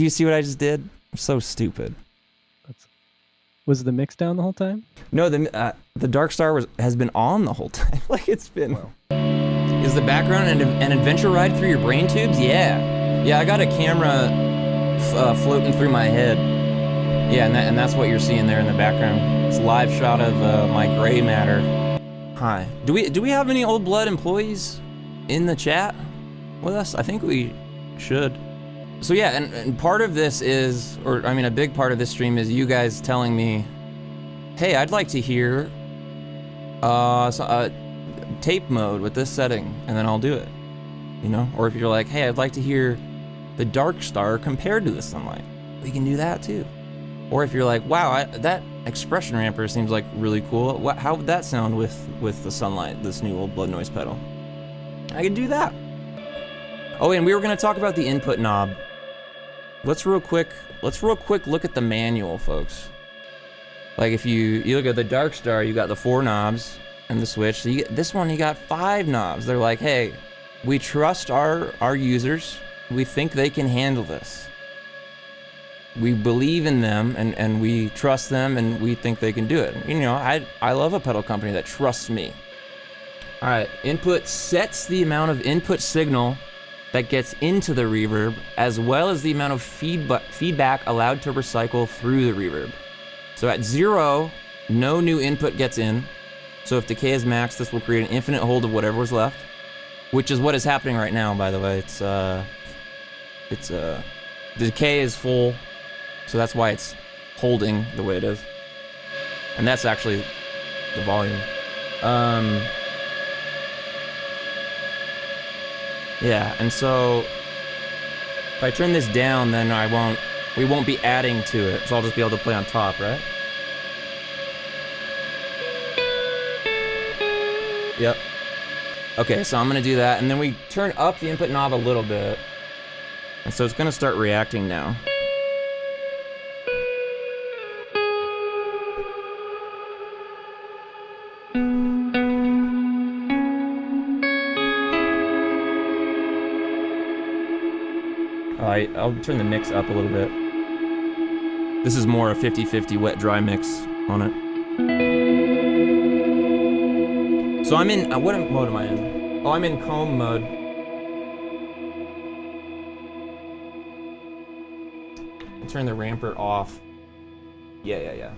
Do you see what I just did? I'm so stupid. Was the mix down the whole time? No, the Dark Star has been on the whole time. Like it's been. Wow. Is the background an adventure ride through your brain tubes? Yeah. Yeah, I got a camera floating through my head. Yeah, and that's what you're seeing there in the background. It's a live shot of my gray matter. Hi. Do we have any Old Blood employees in the chat with us? I think we should. So yeah, and part of this is, or I mean a big part of this stream is you guys telling me, hey, I'd like to hear tape mode with this setting, and then I'll do it, you know? Or if you're like, hey, I'd like to hear the Dark Star compared to the Sunlight, we can do that too. Or if you're like, wow, that expression ramper seems like really cool, how would that sound with the Sunlight, this new Old Blood noise pedal? I could do that. Oh, and we were gonna talk about the input knob. Let's real quick look at the manual, folks. Like if you look at the Dark Star, you got the 4 knobs and the switch. So this one, you got 5 knobs. They're like, hey, we trust our users. We think they can handle this. We believe in them and we trust them and we think they can do it. You know, I love a pedal company that trusts me. All right, input sets the amount of input signal that gets into the reverb, as well as the amount of feedback allowed to recycle through the reverb. So at 0, no new input gets in. So if decay is max, this will create an infinite hold of whatever was left, which is what is happening right now, by the way. The decay is full, so that's why it's holding the way it is. And that's actually the volume. Yeah, and so if I turn this down, then we won't be adding to it, so I'll just be able to play on top, right? Yep. Okay, so I'm gonna do that, and then we turn up the input knob a little bit. And so it's gonna start reacting now. I'll turn the mix up a little bit. This is more a 50-50 wet-dry mix on it. So I'm in, what mode am I in? Oh, I'm in comb mode. I'll turn the ramper off. Yeah.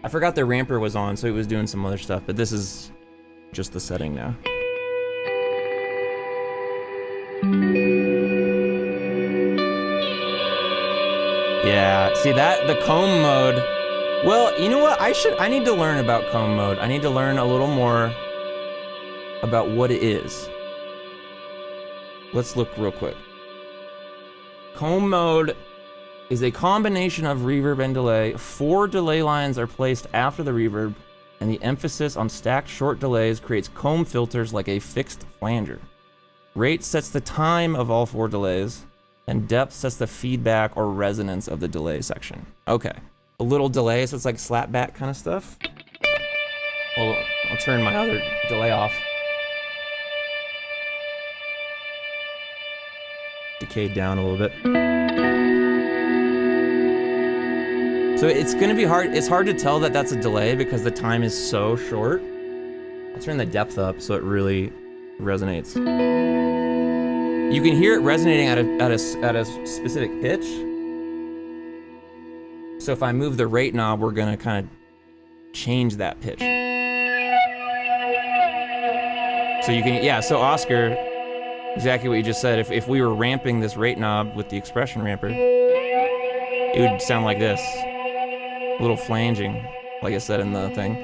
I forgot the ramper was on, so it was doing some other stuff, but this is just the setting now. Yeah, see that, the comb mode. Well, you know what? I need to learn about comb mode. I need to learn a little more about what it is. Let's look real quick. Comb mode is a combination of reverb and delay. 4 delay lines are placed after the reverb, and the emphasis on stacked short delays creates comb filters like a fixed flanger. Rate sets the time of all 4 delays, and depth sets the feedback or resonance of the delay section. Okay, a little delay, so it's like slapback kind of stuff. Well, I'll turn my other delay off. Decayed down a little bit. So it's gonna be hard, it's hard to tell that that's a delay because the time is so short. I'll turn the depth up so it really resonates. You can hear it resonating at a specific pitch. So if I move the rate knob, we're gonna kind of change that pitch. So you can, yeah, so Oscar, exactly what you just said, if we were ramping this rate knob with the expression ramper, it would sound like this. A little flanging, like I said in the thing.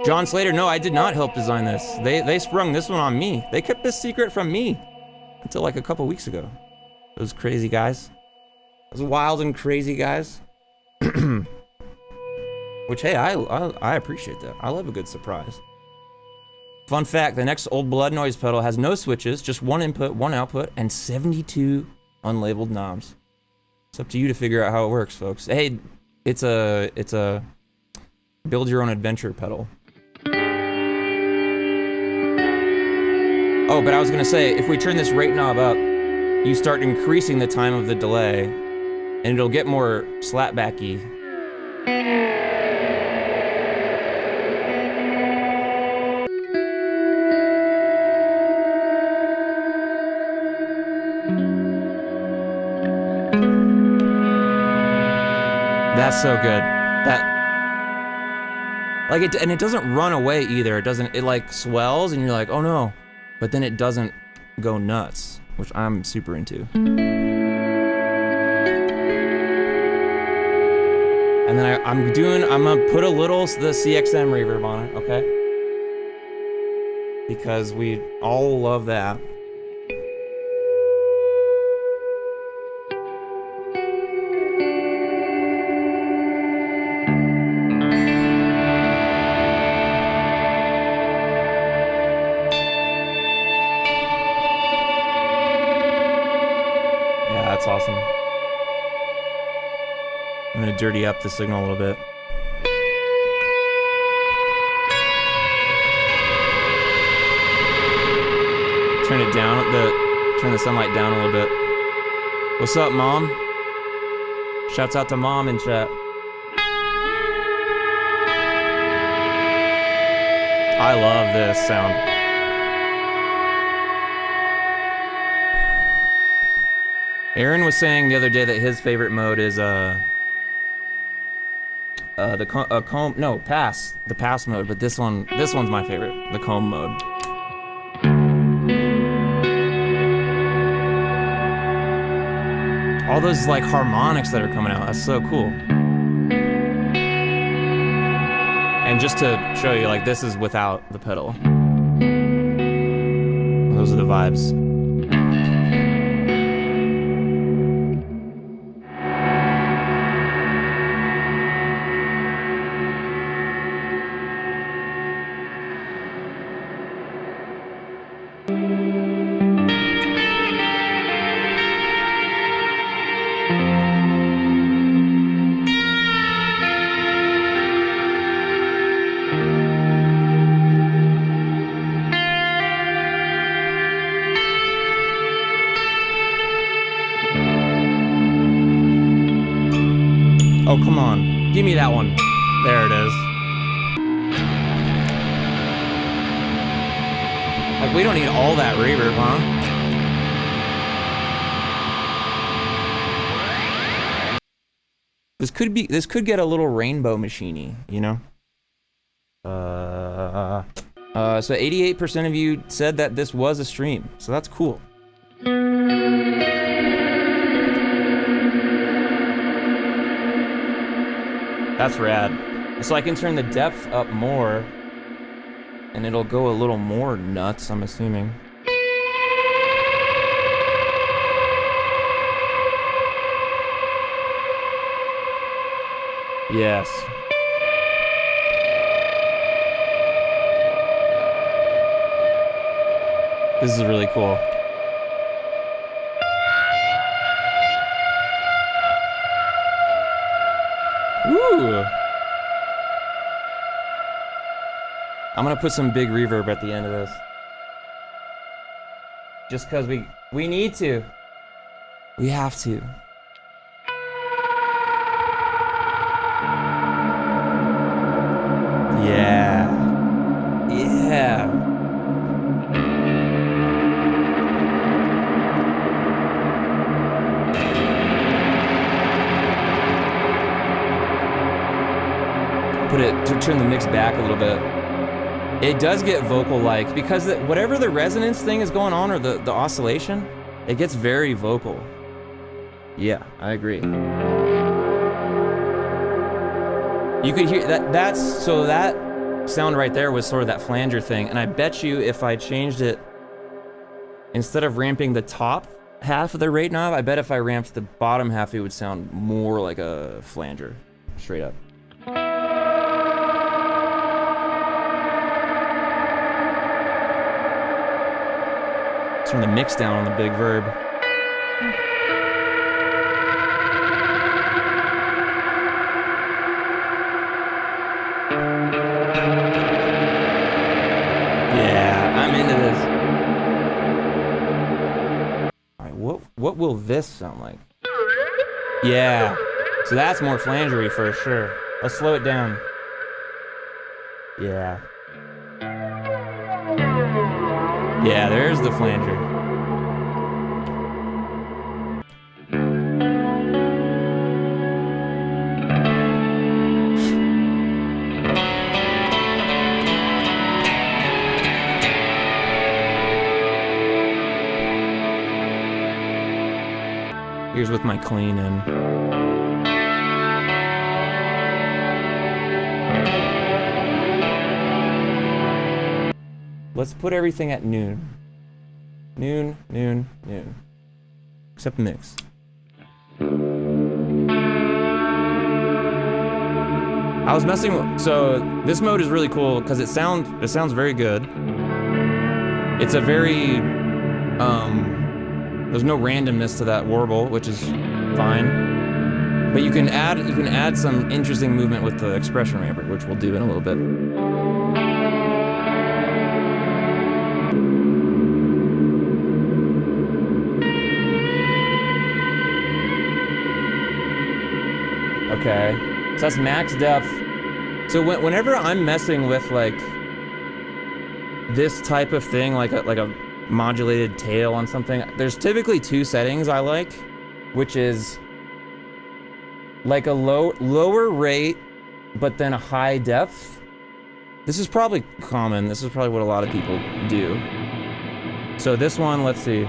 John Slater, no, I did not help design this. They sprung this one on me. They kept this secret from me. Until like a couple weeks ago. Those crazy guys. Those wild and crazy guys. Which, hey, I appreciate that. I love a good surprise. Fun fact, the next Old Blood noise pedal has no switches, just 1 input, 1 output, and 72 unlabeled knobs. It's up to you to figure out how it works, folks. Hey, it's a build your own adventure pedal. Oh, but I was gonna say, if we turn this rate knob up, you start increasing the time of the delay, and it'll get more slapbacky. That's so good. And it doesn't run away either. It like swells and you're like, oh no. But then it doesn't go nuts, which I'm super into. And then I'm gonna put a little the CXM reverb on it, okay? Because we all love that. That's awesome. I'm gonna dirty up the signal a little bit. Turn it down, turn the sunlight down a little bit. What's up, Mom? Shouts out to Mom in chat. I love this sound. Aaron was saying the other day that his favorite mode is the pass mode, but this one's my favorite, the comb mode. All those like harmonics that are coming out, that's so cool. And just to show you, like, this is without the pedal. Those are the vibes. Oh, come on. Give me that one. There it is. Like, we don't need all that reverb, huh? This could get a little rainbow machine-y, you know? So 88% of you said that this was a stream, so that's cool. That's rad. So I can turn the depth up more, and it'll go a little more nuts, I'm assuming. Yes. This is really cool. Ooh. I'm gonna put some big reverb at the end of this. Just cause we need to. We have to. Yeah. Yeah. To turn the mix back a little bit. It does get vocal-like because whatever the resonance thing is going on, or the oscillation, it gets very vocal. Yeah, I agree. You could hear that. So that sound right there was sort of that flanger thing, and I bet you if I changed it, instead of ramping the top half of the rate knob, I bet if I ramped the bottom half, it would sound more like a flanger, straight up. Turn the mix down on the big verb. Yeah, I'm into this. All right, what will this sound like? Yeah. So that's more flangery for sure. Let's slow it down. Yeah. Yeah, there's the flanger. Here's with my clean in. Let's put everything at noon. Noon, noon, noon. Except mix. I was messing with, so this mode is really cool because it sounds very good. It's a very, there's no randomness to that warble, which is fine. But you can add some interesting movement with the expression ramper, which we'll do in a little bit. Okay, so that's max depth. So whenever I'm messing with like this type of thing, like a modulated tail on something, there's typically two settings I like, which is like a lower rate, but then a high depth. This is probably common. This is probably what a lot of people do. So this one, let's see.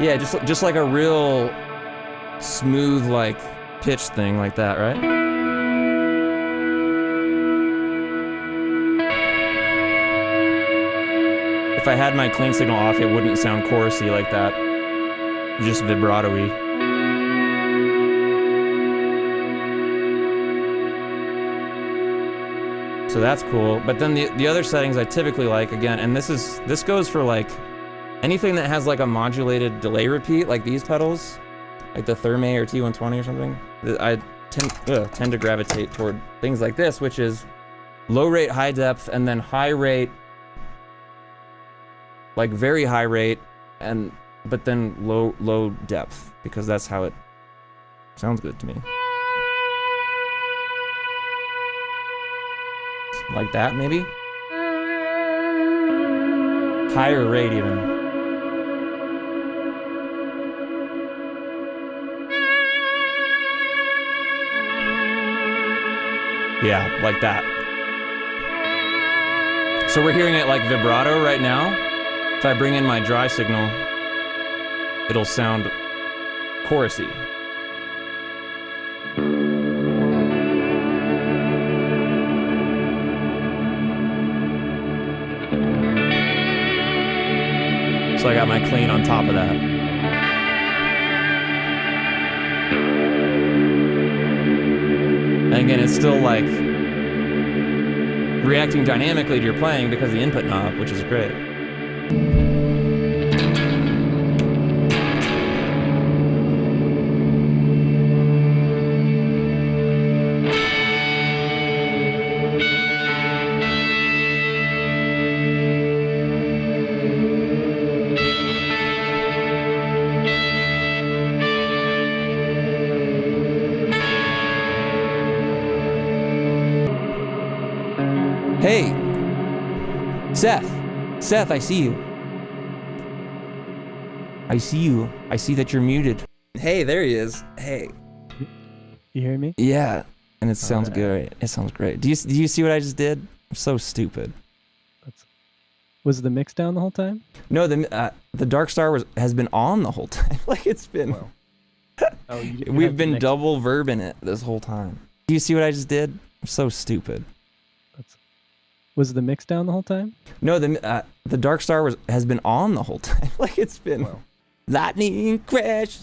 Yeah, just like a real smooth, like, pitch thing like that, right? If I had my clean signal off, it wouldn't sound chorusy like that. Just vibrato-y. So that's cool. But then the other settings I typically like, again, and this goes for like anything that has like a modulated delay repeat, like these pedals, like the Therme or T120 or something, I tend to gravitate toward things like this, which is low rate, high depth, and then high rate, like very high rate, but then low depth, because that's how it sounds good to me. Like that, maybe? Higher rate even. Yeah, like that. So we're hearing it like vibrato right now. If I bring in my dry signal, it'll sound chorusy. So I got my clean on top of that. And again, it's still like reacting dynamically to your playing because of the input knob, which is great. Hey, Seth, I see you. I see that you're muted. Hey, there he is. Hey. You hear me? Yeah, and it sounds great. It sounds great. Do you see what I just did? I'm so stupid. Was the mix down the whole time? No, the Dark Star has been on the whole time. Like it's been. Well. Oh, we've been double verbing it this whole time. Do you see what I just did? I'm so stupid. Was the mix down the whole time? No, the Dark Star has been on the whole time. Like it's been lightning crash.